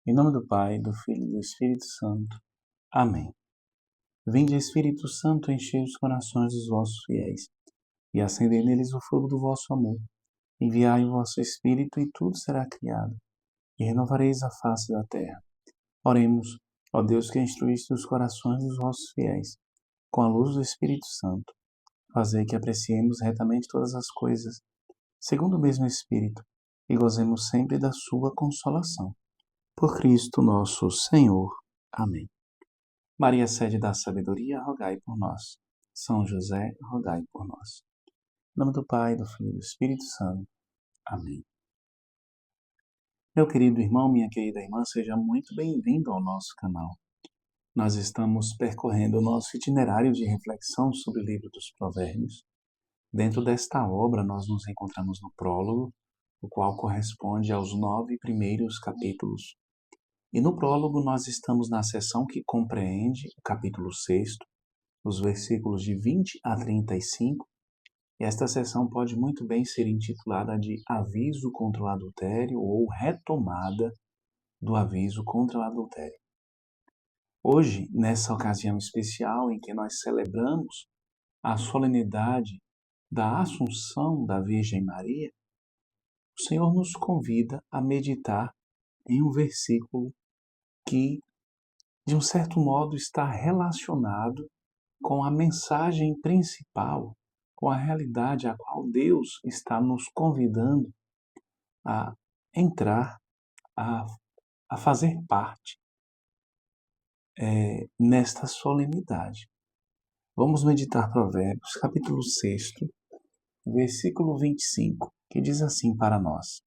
Em nome do Pai, do Filho e do Espírito Santo. Amém. Vinde, Espírito Santo, enchei os corações dos vossos fiéis e acendei neles o fogo do vosso amor. Enviai o vosso Espírito e tudo será criado, e renovareis a face da terra. Oremos, ó Deus que instruíste os corações dos vossos fiéis, com a luz do Espírito Santo. Fazei que apreciemos retamente todas as coisas, segundo o mesmo Espírito, e gozemos sempre da sua consolação. Por Cristo nosso Senhor. Amém. Maria, sede da sabedoria, rogai por nós. São José, rogai por nós. Em nome do Pai, do Filho e do Espírito Santo. Amém. Meu querido irmão, minha querida irmã, seja muito bem-vindo ao nosso canal. Nós estamos percorrendo o nosso itinerário de reflexão sobre o livro dos Provérbios. Dentro desta obra, nós nos encontramos no prólogo, o qual corresponde aos 9 primeiros capítulos. E no prólogo nós estamos na seção que compreende o capítulo 6, os versículos de 20 a 35, e esta seção pode muito bem ser intitulada de Aviso contra o Adultério ou Retomada do Aviso contra o Adultério. Hoje, nessa ocasião especial em que nós celebramos a solenidade da Assunção da Virgem Maria, o Senhor nos convida a meditar em um versículo que, de um certo modo, está relacionado com a mensagem principal, com a realidade a qual Deus está nos convidando a entrar, a fazer parte nesta solenidade. Vamos meditar Provérbios, capítulo 6, versículo 25, que diz assim para nós: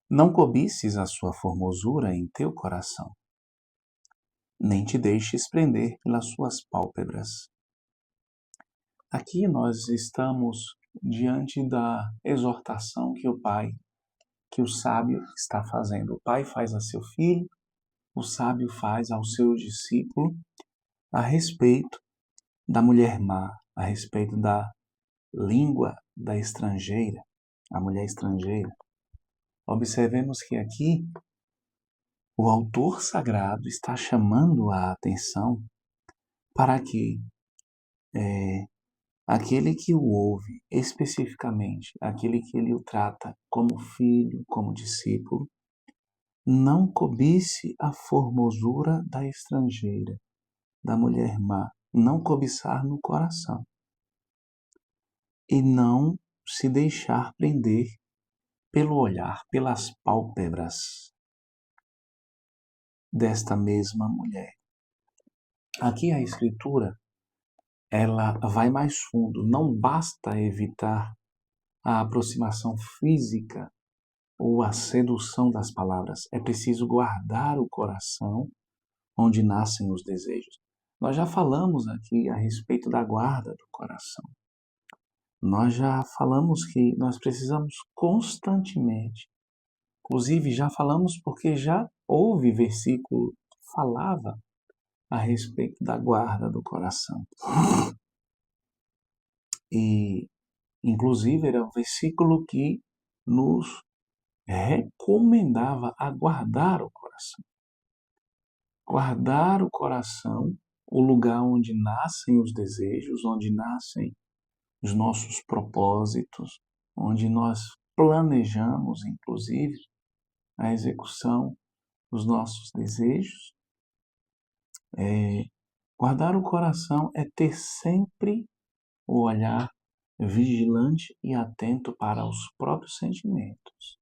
Não cobices a sua formosura em teu coração, nem te deixes prender pelas suas pálpebras. Aqui nós estamos diante da exortação que o sábio está fazendo. O pai faz a seu filho, o sábio faz ao seu discípulo a respeito da mulher má, a respeito da língua da estrangeira, a mulher estrangeira. Observemos que aqui o autor sagrado está chamando a atenção para que aquele que o ouve, especificamente aquele que ele o trata como filho, como discípulo, não cobice a formosura da estrangeira, da mulher má, não cobiçar no coração e não se deixar prender pelo olhar, pelas pálpebras desta mesma mulher. Aqui a Escritura, ela vai mais fundo. Não basta evitar a aproximação física ou a sedução das palavras. É preciso guardar o coração onde nascem os desejos. Nós já falamos aqui a respeito da guarda do coração. Nós já falamos que nós precisamos constantemente. Inclusive, já falamos porque já houve versículo que falava a respeito da guarda do coração. E, inclusive, era um versículo que nos recomendava a guardar o coração. Guardar o coração, o lugar onde nascem os desejos, onde nascem os nossos propósitos, onde nós planejamos, inclusive, a execução dos nossos desejos. Guardar o coração é ter sempre o olhar vigilante e atento para os próprios sentimentos,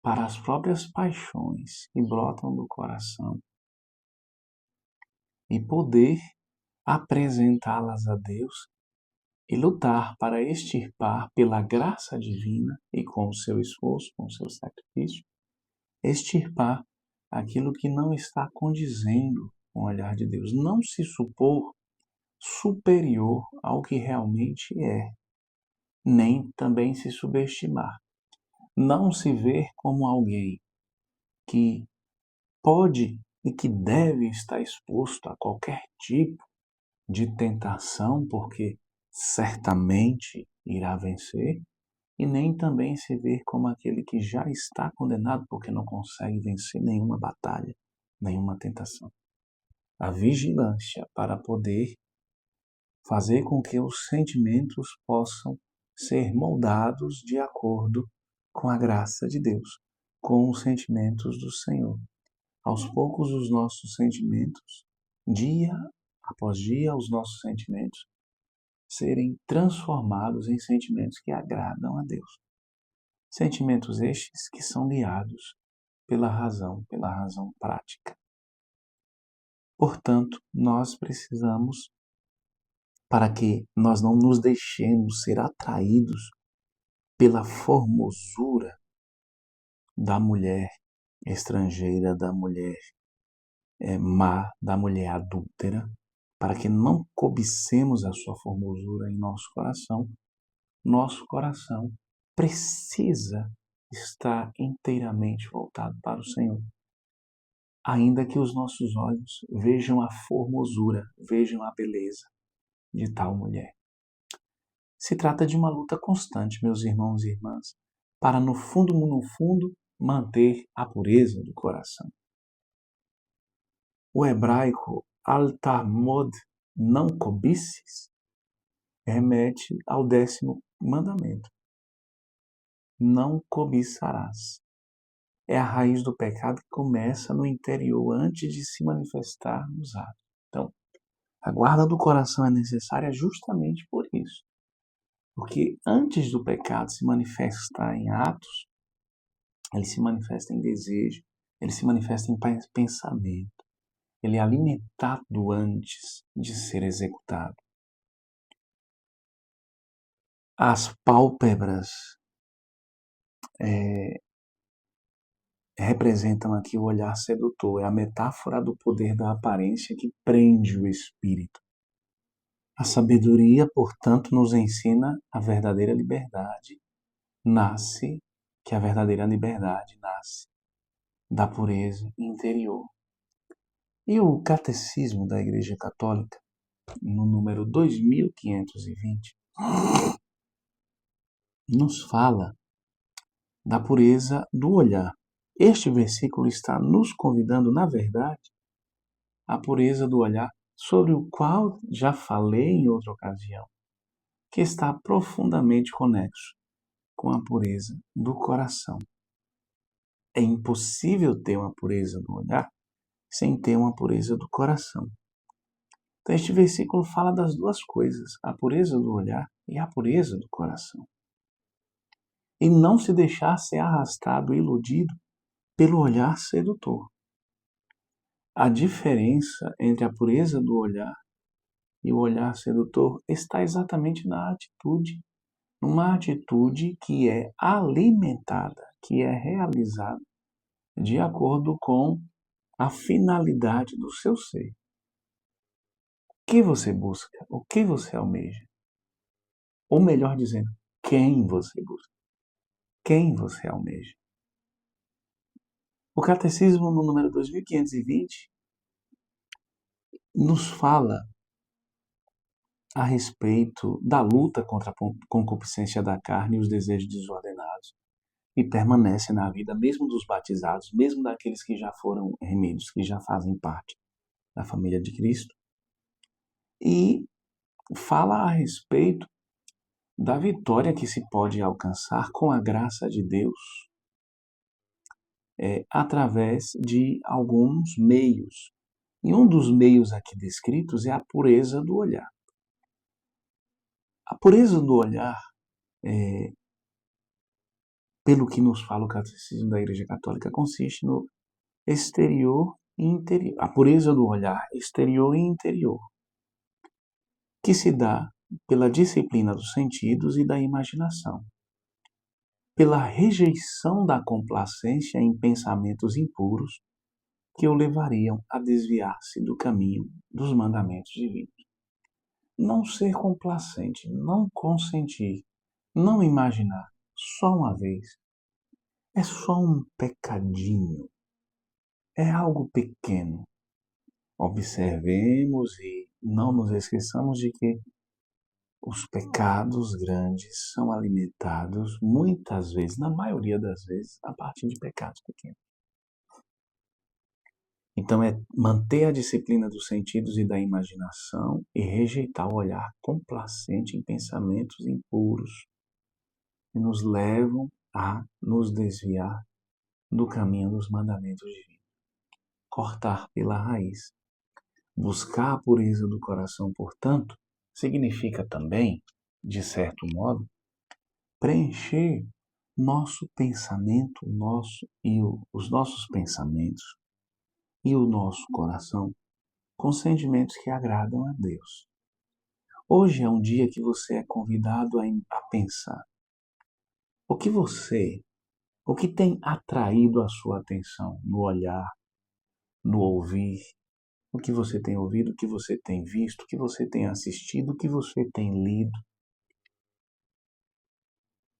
para as próprias paixões que brotam do coração e poder apresentá-las a Deus e lutar para extirpar pela graça divina e com o seu esforço, com o seu sacrifício, extirpar aquilo que não está condizendo com o olhar de Deus. Não se supor superior ao que realmente é, nem também se subestimar. Não se ver como alguém que pode e que deve estar exposto a qualquer tipo de tentação, porque certamente irá vencer, e nem também se ver como aquele que já está condenado porque não consegue vencer nenhuma batalha, nenhuma tentação. A vigilância para poder fazer com que os sentimentos possam ser moldados de acordo com a graça de Deus, com os sentimentos do Senhor. Aos poucos, os nossos sentimentos, dia após dia, os nossos sentimentos serem transformados em sentimentos que agradam a Deus. Sentimentos estes que são guiados pela razão prática. Portanto, nós precisamos, para que nós não nos deixemos ser atraídos pela formosura da mulher estrangeira, da mulher má, da mulher adúltera, para que não cobicemos a sua formosura em nosso coração precisa estar inteiramente voltado para o Senhor. Ainda que os nossos olhos vejam a formosura, vejam a beleza de tal mulher. Se trata de uma luta constante, meus irmãos e irmãs, para no fundo, manter a pureza do coração. O hebraico al-Talmud, não cobices, remete ao 10º mandamento. Não cobiçarás. É a raiz do pecado que começa no interior antes de se manifestar nos atos. Então, a guarda do coração é necessária justamente por isso. Porque antes do pecado se manifestar em atos, ele se manifesta em desejo, ele se manifesta em pensamento. Ele é alimentado antes de ser executado. As pálpebras representam aqui o olhar sedutor, é a metáfora do poder da aparência que prende o espírito. A sabedoria, portanto, nos ensina a verdadeira liberdade, que a verdadeira liberdade nasce da pureza interior. E o Catecismo da Igreja Católica, no número 2520, nos fala da pureza do olhar. Este versículo está nos convidando, na verdade, à pureza do olhar, sobre o qual já falei em outra ocasião, que está profundamente conexo com a pureza do coração. É impossível ter uma pureza do olhar sem ter uma pureza do coração. Então, este versículo fala das duas coisas, a pureza do olhar e a pureza do coração. E não se deixar ser arrastado e iludido pelo olhar sedutor. A diferença entre a pureza do olhar e o olhar sedutor está exatamente na atitude. Uma atitude que é alimentada, que é realizada de acordo com a finalidade do seu ser. O que você busca? O que você almeja? Ou melhor dizendo, quem você busca? Quem você almeja? O Catecismo, no número 2520, nos fala a respeito da luta contra a concupiscência da carne e os desejos desordenados, e permanece na vida mesmo dos batizados, mesmo daqueles que já foram remidos, que já fazem parte da família de Cristo, e fala a respeito da vitória que se pode alcançar com a graça de Deus através de alguns meios. E um dos meios aqui descritos é a pureza do olhar. A pureza do olhar, pelo que nos fala o Catecismo da Igreja Católica, consiste no exterior e interior. A pureza do olhar, exterior e interior, que se dá pela disciplina dos sentidos e da imaginação, pela rejeição da complacência em pensamentos impuros que o levariam a desviar-se do caminho dos mandamentos divinos. Não ser complacente, não consentir, não imaginar só uma vez, é só um pecadinho, é algo pequeno. Observemos e não nos esqueçamos de que Os pecados grandes são alimentados, muitas vezes, na maioria das vezes, a partir de pecados pequenos. Então é manter a disciplina dos sentidos e da imaginação e rejeitar o olhar complacente em pensamentos impuros que nos levam a nos desviar do caminho dos mandamentos divinos. Cortar pela raiz. Buscar a pureza do coração, portanto, significa também, de certo modo, preencher nosso pensamento, os nossos pensamentos e o nosso coração com sentimentos que agradam a Deus. Hoje é um dia que você é convidado a pensar o que tem atraído a sua atenção no olhar, no ouvir, o que você tem ouvido, o que você tem visto, o que você tem assistido, o que você tem lido.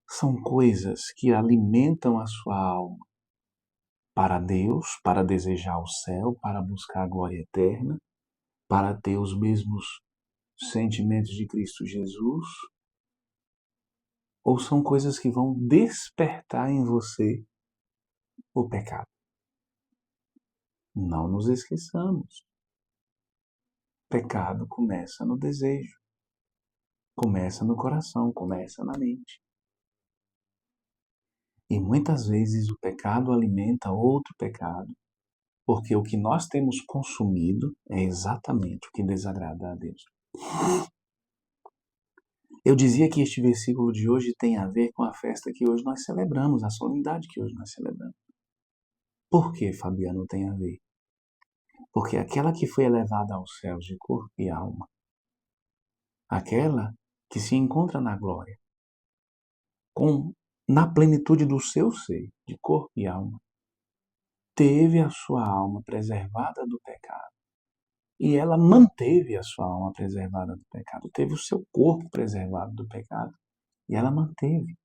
São coisas que alimentam a sua alma para Deus, para desejar o céu, para buscar a glória eterna, para ter os mesmos sentimentos de Cristo Jesus, ou são coisas que vão despertar em você o pecado? Não nos esqueçamos. Pecado começa no desejo, começa no coração, começa na mente. E muitas vezes o pecado alimenta outro pecado, porque o que nós temos consumido é exatamente o que desagrada a Deus. Eu dizia que este versículo de hoje tem a ver com a festa que hoje nós celebramos, a solenidade que hoje nós celebramos. Por que, Fabiano, tem a ver? Porque aquela que foi elevada aos céus de corpo e alma, aquela que se encontra na glória, na plenitude do seu ser, de corpo e alma, teve a sua alma preservada do pecado. E ela manteve a sua alma preservada do pecado. Teve o seu corpo preservado do pecado. E ela manteve.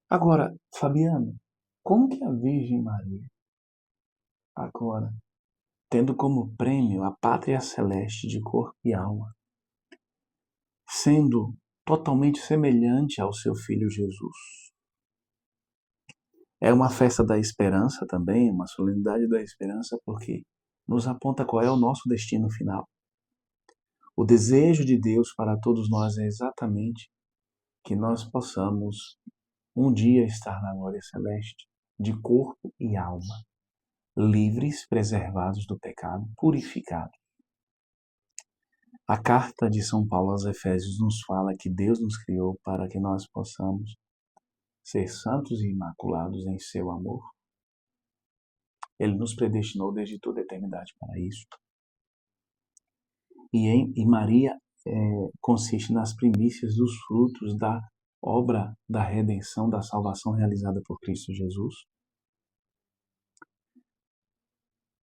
Agora, Fabiano, como que a Virgem Maria, agora, tendo como prêmio a pátria celeste de corpo e alma, sendo totalmente semelhante ao seu filho Jesus, é uma festa da esperança também, uma solenidade da esperança, porque nos aponta qual é o nosso destino final. O desejo de Deus para todos nós é exatamente que nós possamos um dia estar na glória celeste, de corpo e alma, livres, preservados do pecado, purificados. A carta de São Paulo aos Efésios nos fala que Deus nos criou para que nós possamos ser santos e imaculados em seu amor. Ele nos predestinou desde toda a eternidade para isso. E Maria consiste nas primícias dos frutos da obra da redenção, da salvação realizada por Cristo Jesus.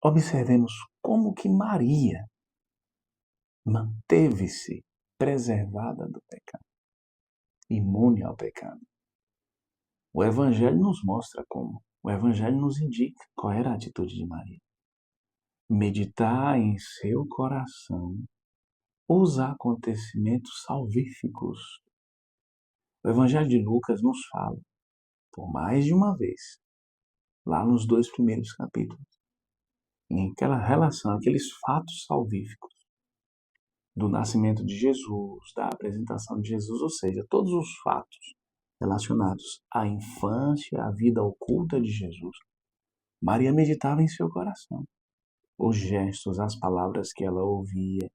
Observemos como que Maria manteve-se preservada do pecado, imune ao pecado. O Evangelho nos mostra como. O Evangelho nos indica qual era a atitude de Maria. Meditar em seu coração os acontecimentos salvíficos. O Evangelho de Lucas nos fala, por mais de uma vez, lá nos 2 primeiros capítulos, em aquela relação, aqueles fatos salvíficos do nascimento de Jesus, da apresentação de Jesus, ou seja, todos os fatos relacionados à infância, à vida oculta de Jesus. Maria meditava em seu coração. Os gestos, as palavras que ela ouvia,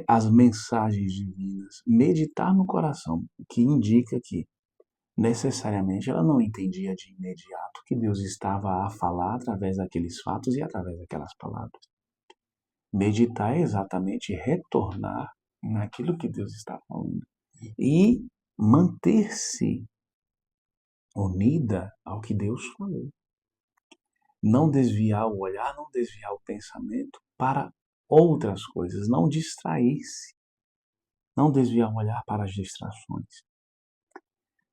as mensagens divinas. Meditar no coração, que indica que necessariamente ela não entendia de imediato que Deus estava a falar através daqueles fatos e através daquelas palavras. Meditar é exatamente retornar naquilo que Deus está falando e manter-se unida ao que Deus falou. Não desviar o olhar, não desviar o pensamento para outras coisas, não distrair-se, não desviar o olhar para as distrações.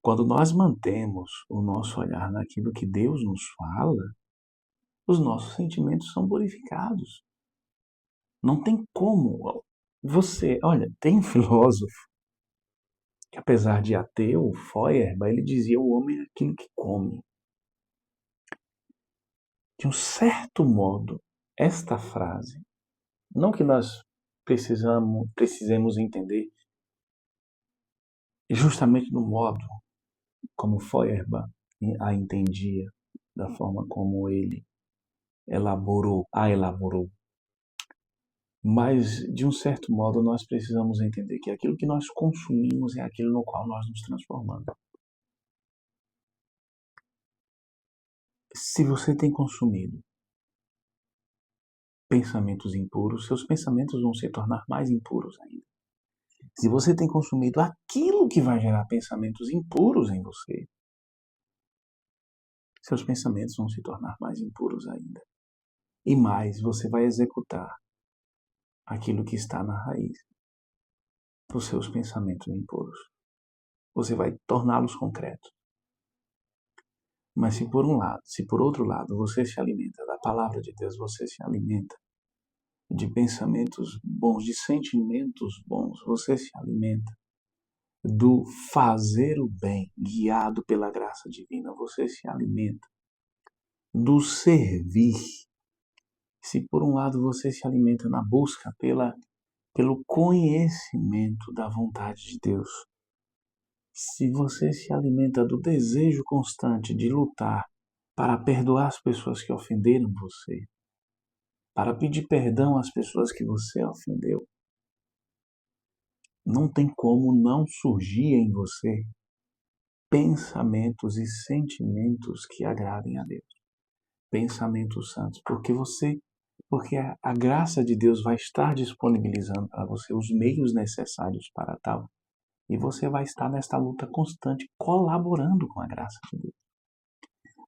Quando nós mantemos o nosso olhar naquilo que Deus nos fala, os nossos sentimentos são purificados. Não tem como Olha, tem um filósofo que, apesar de ateu, Feuerbach, ele dizia: o homem é aquilo que come. De um certo modo, esta frase, não que nós precisemos entender justamente no modo como Feuerbach a entendia, da forma como ele a elaborou. Mas, de um certo modo, nós precisamos entender que aquilo que nós consumimos é aquilo no qual nós nos transformamos. Se você tem consumido pensamentos impuros, seus pensamentos vão se tornar mais impuros ainda. Se você tem consumido aquilo que vai gerar pensamentos impuros em você, seus pensamentos vão se tornar mais impuros ainda. E mais, você vai executar aquilo que está na raiz dos seus pensamentos impuros. Você vai torná-los concretos. Mas se por outro lado você se alimenta da palavra de Deus, você se alimenta de pensamentos bons, de sentimentos bons, você se alimenta do fazer o bem, guiado pela graça divina, você se alimenta do servir. Se por um lado você se alimenta na busca pelo conhecimento da vontade de Deus, se você se alimenta do desejo constante de lutar para perdoar as pessoas que ofenderam você, para pedir perdão às pessoas que você ofendeu, não tem como não surgir em você pensamentos e sentimentos que agradem a Deus. Pensamentos santos, porque a graça de Deus vai estar disponibilizando para você os meios necessários para tal, e você vai estar nesta luta constante, colaborando com a graça de Deus.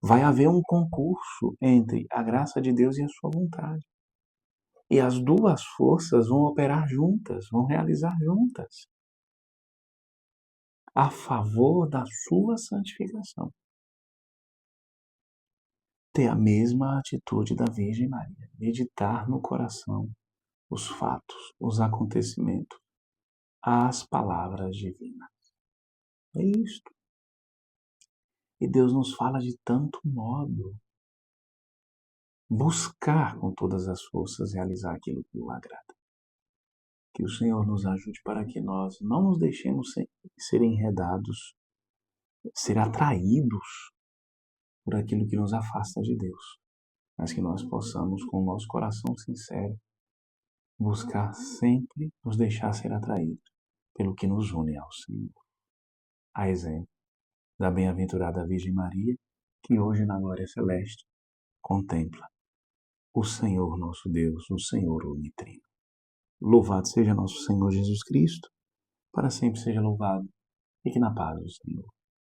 Vai haver um concurso entre a graça de Deus e a sua vontade. E as duas forças vão operar juntas, vão realizar juntas, a favor da sua santificação. Ter a mesma atitude da Virgem Maria, meditar no coração os fatos, os acontecimentos, as palavras divinas. É isto. E Deus nos fala de tanto modo. Buscar com todas as forças realizar aquilo que o agrada. Que o Senhor nos ajude para que nós não nos deixemos ser enredados, ser atraídos por aquilo que nos afasta de Deus, mas que nós possamos, com o nosso coração sincero, buscar sempre nos deixar ser atraídos pelo que nos une ao Senhor. A exemplo da bem-aventurada Virgem Maria, que hoje na glória celeste contempla o Senhor nosso Deus, o Senhor unitrino. Louvado seja nosso Senhor Jesus Cristo, para sempre seja louvado. Fique na paz do Senhor.